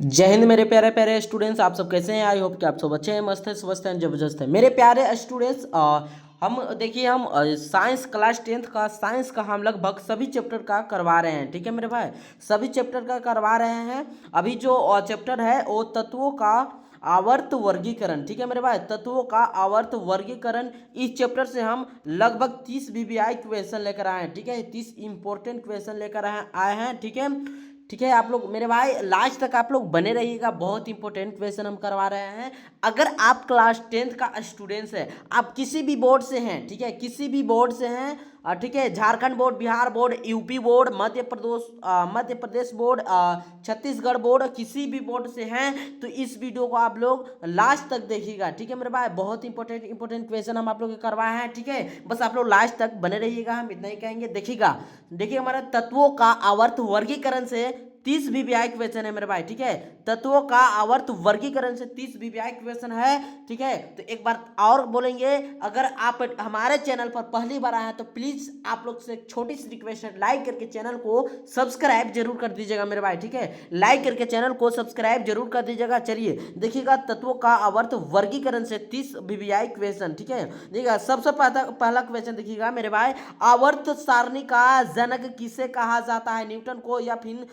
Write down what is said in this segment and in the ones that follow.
जय हिंद मेरे प्यारे प्यारे स्टूडेंट्स। आप सब कैसे हैं? आई होप कि आप सब अच्छे हैं, मस्त हैं, स्वस्थ हैं, जबरदस्त हैं मेरे प्यारे स्टूडेंट्स। हम देखिए हम साइंस क्लास 10th का साइंस का हम लगभग सभी चैप्टर का करवा रहे हैं। ठीक है मेरे भाई, सभी चैप्टर का करवा रहे हैं। अभी जो चैप्टर है वो तत्वों का आवर्त वर्गीकरण। ठीक है मेरे भाई, तत्वों का आवर्त वर्गीकरण। इस चैप्टर से हम लगभग 30 बीबीआई क्वेश्चन लेकर आए हैं। ठीक है, 30 इंपॉर्टेंट क्वेश्चन लेकर आए हैं। ठीक है, ठीक है आप लोग मेरे भाई लास्ट तक आप लोग बने रहिएगा, बहुत इंपॉर्टेंट क्वेश्चन हम करवा रहे हैं। अगर आप क्लास 10th का स्टूडेंट्स है, आप किसी भी बोर्ड से हैं, ठीक है, किसी भी बोर्ड से हैं, ठीक है, Jharkhand board, Bihar board, UP board, Madhya Pradesh board, Chhattisgarh board, किसी भी बोर्ड से हैं तो इस वीडियो को आप लोग लास्ट तक देखिएगा। ठीक है मेरे भाई, बहुत इंपॉर्टेंट क्वेश्चन हम आप लोग करवाए हैं। ठीक है, बस आप लोग लास्ट तक बने रहिएगा, हम इतना ही कहेंगे। देखिएगा, देखिए हमारे तत्वों का आवर्त वर्गीकरण से 30 बीबीआई क्वेश्चन है मेरे भाई। ठीक है, तत्वों का आवर्त वर्गीकरण से 30 बीबीआई क्वेश्चन है। ठीक है, तो एक बार और बोलेंगे, अगर आप हमारे चैनल पर पहली बार आए हैं तो प्लीज आप लोग से एक छोटी सी रिक्वेस्ट है, लाइक करके चैनल को सब्सक्राइब जरूर कर दीजिएगा मेरे भाई। ठीक है, लाइक करके चैनल को सब्सक्राइब जरूर कर दीजिएगा। चलिए देखिएगा, तत्वों का आवर्त वर्गीकरण से 30 बीबीआई क्वेश्चन। ठीक है, देखिएगा सबसे पहला क्वेश्चन देखिएगा मेरे भाई, आवर्त सारणी का जनक किसे कहा जाता है? न्यूटन को, या फिर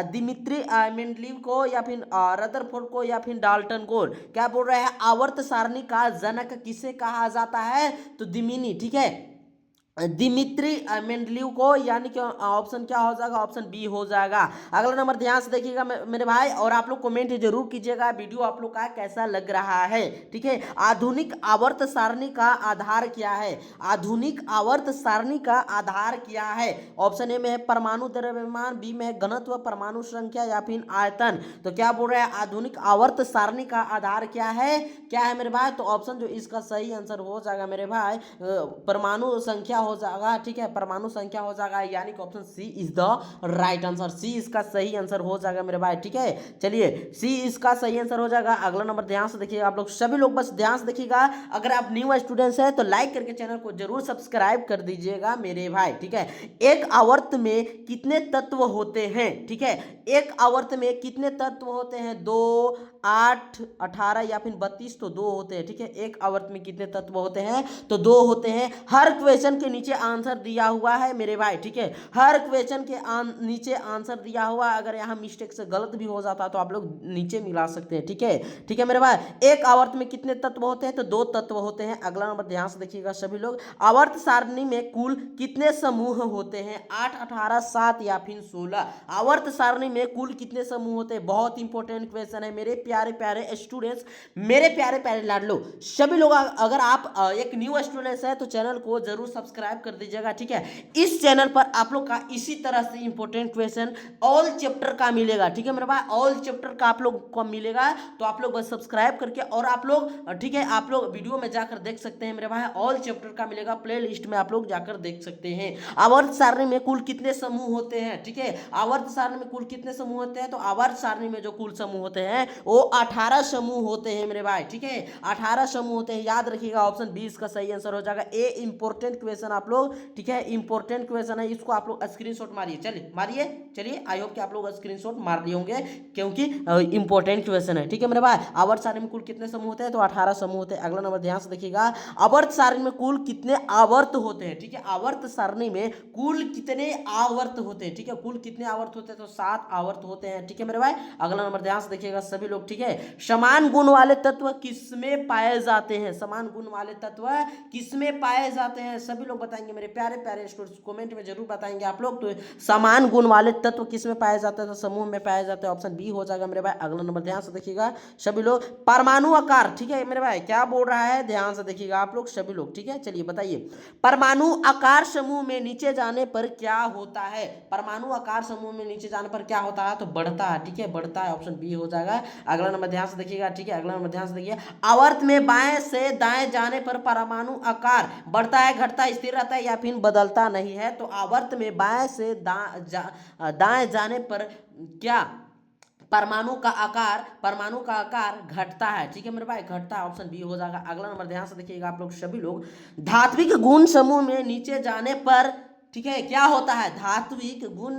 दिमित्री मेंडलीव को, या फिर रदरफोर्ड को, या फिर डाल्टन को? क्या बोल रहे हैं, आवर्त सारणी का जनक किसे कहा जाता है? तो दिमिनी, ठीक है, दिमित्री मेंडलीव को, यानी कि ऑप्शन क्या हो जाएगा? ऑप्शन बी हो जाएगा। अगला नंबर ध्यान से देखिएगा मेरे भाई, और आप लोग कमेंट जरूर कीजिएगा वीडियो आप लोग का कैसा लग रहा है। ठीक है, आधुनिक आवर्त सारणी का आधार क्या है? आधुनिक आवर्त सारणी का आधार क्या है? ऑप्शन ए में है परमाणु द्रव्यमान, बी में है घनत्व, परमाणु संख्या, या फिर आयतन। तो क्या बोल रहे हैं, आधुनिक आवर्त सारणी का आधार क्या है? क्या है मेरे भाई? तो ऑप्शन जो इसका सही आंसर हो जाएगा मेरे भाई, परमाणु संख्या हो जाएगा। ठीक है, परमाणु संख्या हो जाएगा, यानी कि option C is the right answer. C इसका सही आंसर हो जाएगा मेरे भाई। ठीक है, चलिए सी इसका सही आंसर हो जाएगा। अगला नंबर ध्यान से देखिएगा, आप लोग सभी लोग बस ध्यान से देखिएगा। अगर आप न्यू स्टूडेंट्स हैं तो लाइक करके चैनल को जरूर सब्सक्राइब कर दीजिएगा मेरे भाई। ठीक है, एक आवर्त में कितने तत्व होते हैं? ठीक है, एक आवर्त में कितने तत्व होते हैं? 2, 8, 18 या फिर 32? तो 2 होते हैं। ठीक है, एक आवर्त में कितने तत्व होते हैं? तो 2 होते हैं। हर क्वेश्चन के नीचे आंसर दिया हुआ है मेरे भाई। ठीक है, हर क्वेश्चन के नीचे आंसर दिया हुआ। अगर यहाँ मिस्टेक से गलत भी हो जाता है तो आप लोग नीचे मिला सकते हैं। ठीक है, ठीक है मेरे भाई, एक आवर्त में कितने तत्व होते हैं? तो 2 तत्व होते हैं। अगला नंबर ध्यान से देखिएगा सभी लोग, आवर्त सारणी में कुल कितने समूह होते हैं? 8, 18, 7 या फिर 16? आवर्त सारणी में कुल कितने समूह होते हैं? बहुत इंपॉर्टेंट क्वेश्चन है मेरे प्यारे प्यारे स्टूडेंट्स, मेरे प्यारे प्यारे लाडलो सभी लोग। अगर आप एक न्यू स्टूडेंट्स है तो चैनल को जरूर सब्सक्राइब कर दीजिएगा। ठीक है, इस चैनल पर आप लोग का इसी तरह से इंपॉर्टेंट क्वेश्चन ऑल चैप्टर का मिलेगा। ठीक है मेरे भाई, ऑल चैप्टर का आप लोग को मिलेगा, तो आप लोग बस सब्सक्राइब करके और आप लोग, ठीक है, आप लोग वीडियो में जाकर देख सकते हैं मेरे भाई, ऑल चैप्टर का मिलेगा, प्ले लिस्ट में आप लोग जाकर देख सकते हैं। आवर्त सारणी में कुल कितने समूह होते हैं? ठीक है, आवर्त सारणी में कुल कितने समूह होते हैं? तो आवर्त सारणी में जो कुल समूह होते हैं वो 18 समूह होते हैं मेरे भाई। ठीक है, 18 समूह होते हैं, याद रखिएगा। ऑप्शन 20 का सही आंसर हो जाएगा। ए इंपॉर्टेंट क्वेश्चन आप लोग, ठीक है, इंपॉर्टेंट क्वेश्चन है, इसको आप लोग स्क्रीनशॉट मारिए। चलिए मारिए, चलिए आई होप कि आप लोग स्क्रीनशॉट मार लिए होंगे, क्योंकि इंपॉर्टेंट क्वेश्चन है। ठीक है मेरे भाई, आवर्त सारणी में कुल कितने समूह होते हैं? तो 18 समूह होते हैं। अगला नंबर ध्यान से देखिएगा, आवर्त सारणी में कुल कितने आवर्त होते हैं? ठीक है, आवर्त सारणी में कुल कितने आवर्त होते हैं? ठीक है, कुल कितने आवर्त होते हैं? तो 7 आवर्त होते हैं। ठीक है मेरे भाई, अगला नंबर ध्यान से देखिएगा सभी लोग। ठीक है, समान गुण वाले तत्व किसमें पाए जाते हैं? समान गुण वाले तत्व किसमें पाए जाते हैं? सभी लोग बताएंगे मेरे प्यारे प्यारे स्टूडेंट्स, कमेंट में जरूर बताएंगे आप लोग। तो समान गुण वाले तत्व किसमें पाए जाते हैं? तो समूह में पाए जाते हैं। ऑप्शन बी हो जाएगा मेरे भाई। अगला नंबर ध्यान से देखिएगा सभी लोग, परमाणु आकार। ठीक है मेरे भाई, क्या बोल रहा है? ध्यान से देखिएगा आप लोग सभी लोग। ठीक है, चलिए बताइए, परमाणु आकार समूह में नीचे जाने पर क्या होता है? परमाणु आकार समूह में नीचे जाने पर क्या होता है? तो बढ़ता है। ठीक है, बढ़ता है, ऑप्शन बी हो जाएगा। अगला नंबर ध्यान से देखिएगा। ठीक है, अगला नंबर ध्यान से देखिए, आवर्त में बाएं से दाएं जाने पर परमाणु आकार बढ़ता है, घटता है, स्थिर रहता है, या फिर बदलता नहीं है? तो आवर्त में बाएं से दाएं जाने पर क्या परमाणु का आकार घटता है? ठीक है मेरे भाई, घटता है, ऑप्शन बी हो जाएगा। अगला नंबर ध्यान से देखिएगा आप लोग सभी लोग, धात्विक गुण समूह में नीचे जाने पर ठीक है क्या होता है, धात्विक गुण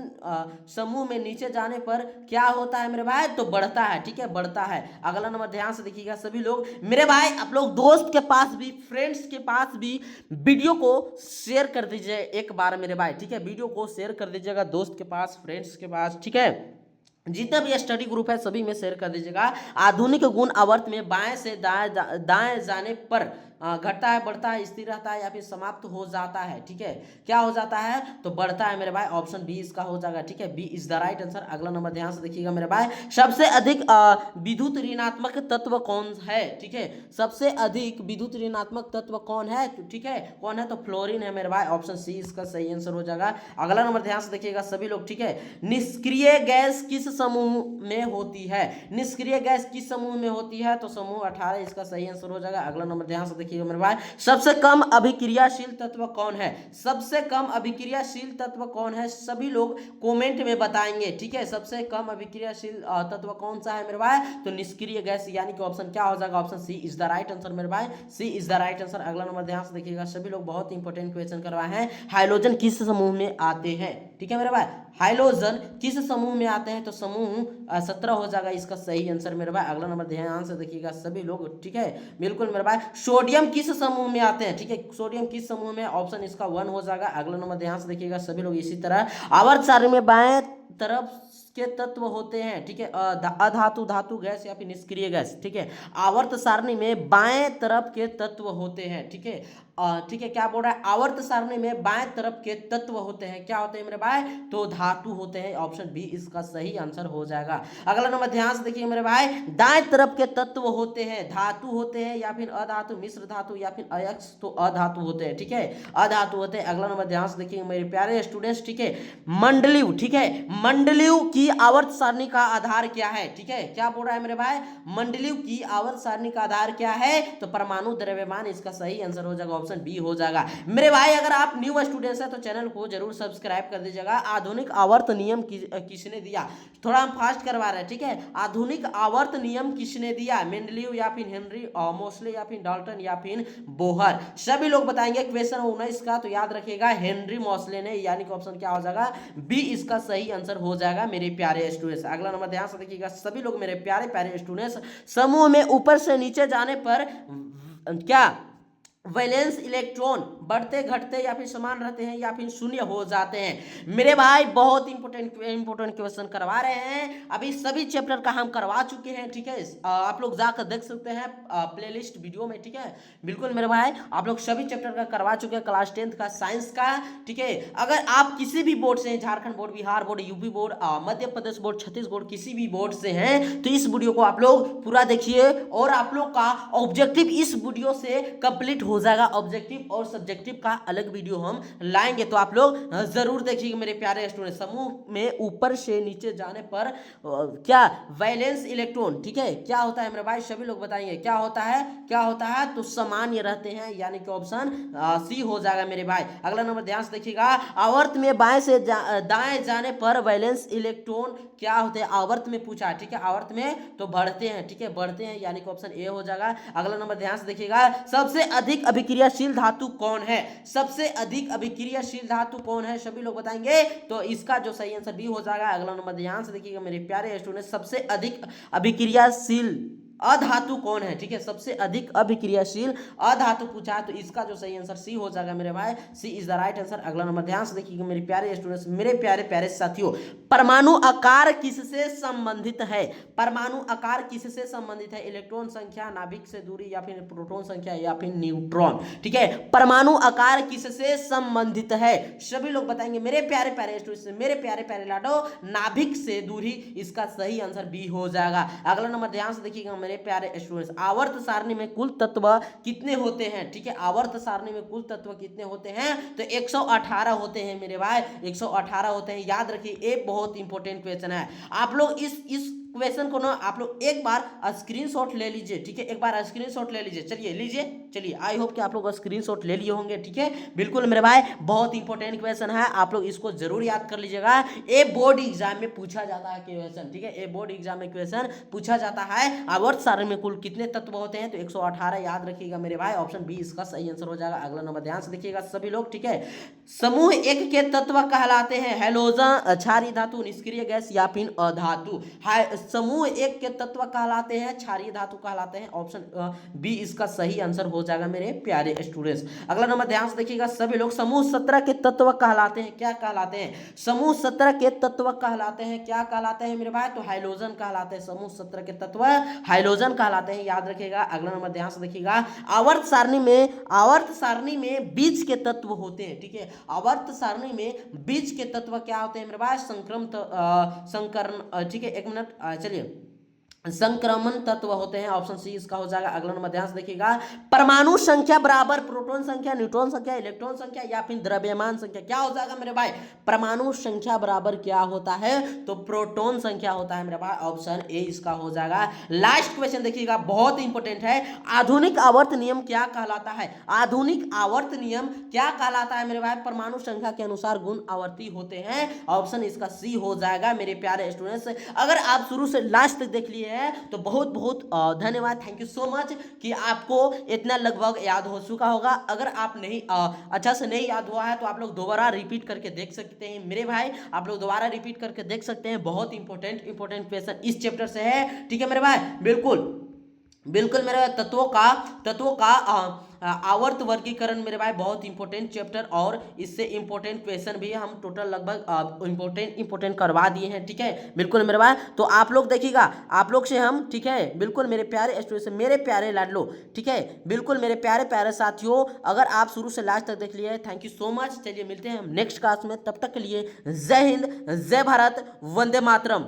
समूह में नीचे जाने पर क्या होता है मेरे भाई, तो बढ़ता है, ठीक है बढ़ता है। अगला नंबर ध्यान से देखिएगा सभी लोग मेरे भाई, आप लोग दोस्त के पास भी, फ्रेंड्स के पास भी वीडियो को शेयर कर दीजिए एक बार मेरे भाई, ठीक है वीडियो को शेयर कर दीजिएगा दोस्त के पास, फ्रेंड्स के पास, ठीक है जितना भी स्टडी ग्रुप है सभी में शेयर कर दीजिएगा। आधुनिक गुण आवर्त में बाएं से दाएं जाने पर घटता है, बढ़ता है, स्थिर रहता है या फिर समाप्त हो जाता है, ठीक है क्या हो जाता है, तो बढ़ता है मेरे भाई, ऑप्शन बी इसका हो जाएगा, ठीक है B is the right answer. अगला नंबर ध्यान से देखिएगा मेरे भाई, सबसे अधिक विद्युत ऋणात्मक तत्व कौन है, ठीक है सबसे अधिक विद्युत ऋणात्मक तत्व कौन है, ठीक है कौन है, तो फ्लोरीन है मेरे भाई, ऑप्शन सी इसका सही आंसर हो जाएगा। अगला नंबर ध्यान से देखिएगा सभी लोग, ठीक है निष्क्रिय गैस किस समूह में होती है, निष्क्रिय गैस किस समूह में होती है, तो समूह 18 इसका सही आंसर हो जाएगा। अगला नंबर ध्यान से देखिएगा मेरे भाई, सबसे कम अभिक्रियाशील तत्व कौन है, सबसे कम अभिक्रियाशील तत्व कौन है, सभी लोग कमेंट में बताएंगे, ठीक है सबसे कम अभिक्रियाशील तत्व कौन सा है मेरे भाई, तो निष्क्रिय गैस, यानी कि ऑप्शन क्या हो जाएगा, option C is the right answer मेरे भाई, C is the right answer. अगला नंबर ध्यान से देखिएगा सभी लोग, बहुत इंपॉर्टेंट क्वेश्चन करवाए हैं, हाइड्रोजन किस समूह में आते हैं, ठीक है मेरे भाई हाइड्रोजन किस समूह में आते हैं, तो समूह 17 हो जाएगा इसका सही आंसर मेरे भाई। अगला नंबर ध्यान से देखिएगा सभी लोग, ठीक है बिल्कुल मेरे भाई, सोडियम किस समूह में आते हैं, ठीक है सोडियम किस समूह में, ऑप्शन इसका 1 हो जाएगा। अगला नंबर ध्यान से देखिएगा सभी लोग, इसी तरह आवर्त सारणी में बाएं तरफ के तत्व होते हैं, ठीक है अधातु, धातु, गैस या फिर निष्क्रिय गैस, ठीक है आवर्त सारणी में बाएं तरफ के तत्व होते हैं, ठीक है ठीक है क्या बोल रहा है, आवर्त सारणी में बाएं तरफ के तत्व होते हैं, क्या होते हैं मेरे भाई, तो धातु होते हैं, ऑप्शन बी इसका सही आंसर हो जाएगा। अगला नंबर ध्यान से देखिए मेरे भाई, दाएं तरफ के तत्व होते हैं, धातु होते हैं या फिर अधातु, मिश्र धातु या फिर अयस्क, तो अधातु होते हैं, ठीक है अधातु होते हैं। अगला नंबर ध्यान से देखिए मेरे प्यारे स्टूडेंट्स, ठीक है मंडलीय, ठीक है मंडलीय की आवर्त सारणी का आधार क्या है, ठीक है क्या बोल रहा है मेरे भाई, मंडलीय की आवर्त सारणी का आधार क्या है, तो परमाणु द्रव्यमान, इसका सही आंसर हो जाएगा, ऑप्शन बी हो जाएगा मेरे भाई। अगर आप न्यू स्टूडेंट्स हैं तो चैनल को जरूर सब्सक्राइब कर दीजिएगा। आधुनिक आवर्त नियम किसने दिया, थोड़ा हम फास्ट करवा रहे हैं, ठीक है आधुनिक आवर्त नियम किसने दिया, मेंडलीव या फिर हेनरी मोसले या फिर डाल्टन या फिर बोहर, सभी लोग बताएंगे। क्वेश्चन 19 का तो याद रखिएगा हेनरी मोसले ने, यानी कि ऑप्शन क्या हो जाएगा, बी इसका सही आंसर हो जाएगा मेरे प्यारे स्टूडेंट्स। अगला नंबर ध्यान से देखिएगा सभी लोग मेरे प्यारे प्यारे स्टूडेंट्स, समूह में ऊपर से नीचे जाने पर क्या वैलेंस इलेक्ट्रॉन बढ़ते घटते या फिर समान रहते हैं या फिर शून्य हो जाते हैं मेरे भाई, बहुत इंपॉर्टेंट क्वेश्चन करवा रहे हैं, अभी सभी चैप्टर का हम करवा चुके हैं, ठीक है आप लोग जाकर देख सकते हैं प्लेलिस्ट वीडियो में, ठीक है बिल्कुल मेरे भाई आप लोग सभी चैप्टर का करवा चुके हैं, क्लास 10th का साइंस का, ठीक है अगर आप किसी भी बोर्ड से, Jharkhand board, Bihar board, UP board, Madhya Pradesh board, Chhattisgarh board, किसी भी बोर्ड से हैं तो इस वीडियो को आप लोग पूरा देखिए और आप लोग का ऑब्जेक्टिव इस वीडियो से कंप्लीट हो जाएगा, ऑब्जेक्टिव और सब्जेक्टिव का अलग वीडियो हम लाएंगे, तो आप लोग जरूर देखिएगा मेरे प्यारे स्टूडेंट। समूह में ऊपर से नीचे जाने पर क्या वैलेंस इलेक्ट्रॉन, ठीक है क्या होता है मेरे भाई, सभी लोग बताएंगे क्या होता है, क्या होता है, तो सामान्य रहते हैं, यानी कि ऑप्शन सी हो जाएगा मेरे भाई। अगला नंबर ध्यान से देखिएगा, आवर्त में बाएं से दाएं जाने पर वैलेंस इलेक्ट्रॉन क्या होते हैं, आवर्त में पूछा, ठीक है आवर्त में तो बढ़ते हैं, ठीक है बढ़ते हैं, यानी कि ऑप्शन ए हो जाएगा। अगला नंबर ध्यान से देखिएगा, सबसे अधिक अभिक्रियाशील धातु कौन है, सबसे अधिक अभिक्रियाशील धातु कौन है, सभी लोग बताएंगे, तो इसका जो सही आंसर बी हो जाएगा। अगला नंबर ध्यान से देखिएगा मेरे प्यारे स्टूडेंट, सबसे अधिक अभिक्रियाशील अधातु कौन है, ठीक है सबसे अधिक अभिक्रियाशील अधातु पूछा है, तो इसका जो सही आंसर सी हो जाएगा मेरे भाई, C is the right answer. अगला नंबर ध्यान से देखिएगा मेरे प्यारे स्टूडेंट्स, मेरे प्यारे प्यारे साथियों, परमाणु आकार किससे संबंधित है, परमाणु आकार किससे संबंधित है, इलेक्ट्रॉन संख्या, नाभिक से दूरी या फिर प्रोटॉन संख्या या फिर न्यूट्रॉन, ठीक है परमाणु आकार किससे संबंधित है, सभी लोग बताएंगे मेरे प्यारे प्यारे स्टूडेंट्स, मेरे प्यारे प्यारे लाडो, नाभिक से दूरी, इसका सही आंसर बी हो जाएगा। अगला नंबर ध्यान से देखिएगा मेरे प्यारे स्टूडेंट्स, आवर्त सारणी में कुल तत्व कितने होते हैं, ठीक है आवर्त सारणी में कुल तत्व कितने होते हैं, तो 118 होते हैं मेरे भाई, 118 होते हैं, याद रखिए ये बहुत इंपॉर्टेंट क्वेश्चन है। आप लोग इस क्वेश्चन को ना आप लोग एक बार स्क्रीनशॉट ले लीजिए, ठीक है, एक बार स्क्रीनशॉट ले लीजिए। चलिए लीजिए, चलिए आई होप कि आप लोग स्क्रीनशॉट ले लिए होंगे, ठीक है। बिल्कुल मेरे भाई बहुत इंपॉर्टेंट क्वेश्चन है, आप लोग इसको जरूर याद कर लीजिएगा। ए बोर्ड एग्जाम में पूछा जाता है क्वेश्चन, ठीक है, ए बोर्ड एग्जाम में क्वेश्चन पूछा जाता है। आवर्त सारणी में कुल कितने तत्व होते हैं, तो 118 याद रखिएगा मेरे भाई, ऑप्शन बी इसका सही आंसर हो जाएगा। अगला नंबर ध्यान से देखिएगा सभी लोग, ठीक है। समूह एक के तत्व कहलाते हैं हैलोजन, क्षारीय धातु, निष्क्रिय गैस या फिर अधातु। समूह एक के तत्व कहलाते हैं क्षारीय धातु कहलाते हैं, ऑप्शन बी इसका सही आंसर हो जाएगा मेरे प्यारे स्टूडेंट्स। अगला नंबर ध्यान से देखिएगा सभी लोग, समूह 17 के तत्व कहलाते हैं, क्या कहलाते हैं, समूह 17 के तत्व कहलाते हैं, क्या कहलाते हैं मेरे भाई, तो हाइलोजन कहलाते हैं। समूह 17 के तत्व हाइलोजन कहलाते हैं, याद रखिएगा। अगला नंबर ध्यान से देखिएगा, आवर्त सारणी में बीच के तत्व होते हैं, ठीक है, आवर्त सारणी में बीच के तत्व क्या होते हैं मेरे भाई, संकरण, ठीक है, एक मिनट, चलिए, संक्रमण तत्व होते हैं, ऑप्शन सी इसका हो जाएगा। अगला नंबर ध्यान से देखिएगा, परमाणु संख्या बराबर प्रोटॉन संख्या, न्यूट्रॉन संख्या, इलेक्ट्रॉन संख्या या फिर द्रव्यमान संख्या, क्या हो जाएगा मेरे भाई, परमाणु संख्या बराबर क्या होता है, तो प्रोटॉन संख्या होता है मेरे भाई, ऑप्शन ए इसका हो जाएगा। लास्ट क्वेश्चन देखिएगा, बहुत इंपॉर्टेंट है, आधुनिक आवर्त नियम क्या कहलाता है, आधुनिक आवर्त नियम क्या कहलाता है मेरे भाई, परमाणु संख्या के अनुसार गुण आवर्ती होते हैं, ऑप्शन इसका सी हो जाएगा मेरे प्यारे स्टूडेंट्स। अगर आप शुरू से लास्ट तक देख लिए है तो बहुत बहुत धन्यवाद, थैंक यू सो मच कि आपको इतना लगभग याद हो चुका होगा। अगर आप नहीं अच्छा से नहीं याद हुआ है तो आप लोग दोबारा रिपीट करके देख सकते हैं मेरे भाई, आप लोग दोबारा रिपीट करके देख सकते हैं, बहुत इंपॉर्टेंट क्वेश्चन इस चैप्टर से है, ठीक है मेरे भाई। बिल्कुल मेरे तत्वों का आवर्त वर्गीकरण मेरे भाई बहुत इंपॉर्टेंट चैप्टर, और इससे इंपॉर्टेंट क्वेश्चन भी हम टोटल लगभग इंपॉर्टेंट करवा दिए हैं, ठीक है। बिल्कुल मेरे भाई, तो आप लोग देखिएगा, आप लोग से हम, ठीक है, बिल्कुल मेरे प्यारे स्टूडेंट से, मेरे प्यारे लाडलो, ठीक है, बिल्कुल मेरे प्यारे प्यारे साथियों, अगर आप शुरू से लास्ट तक देख लिए, थैंक यू सो मच। चलिए मिलते हैं हम नेक्स्ट क्लास में, तब तक के लिए जय हिंद, जय भारत, वंदे मातरम।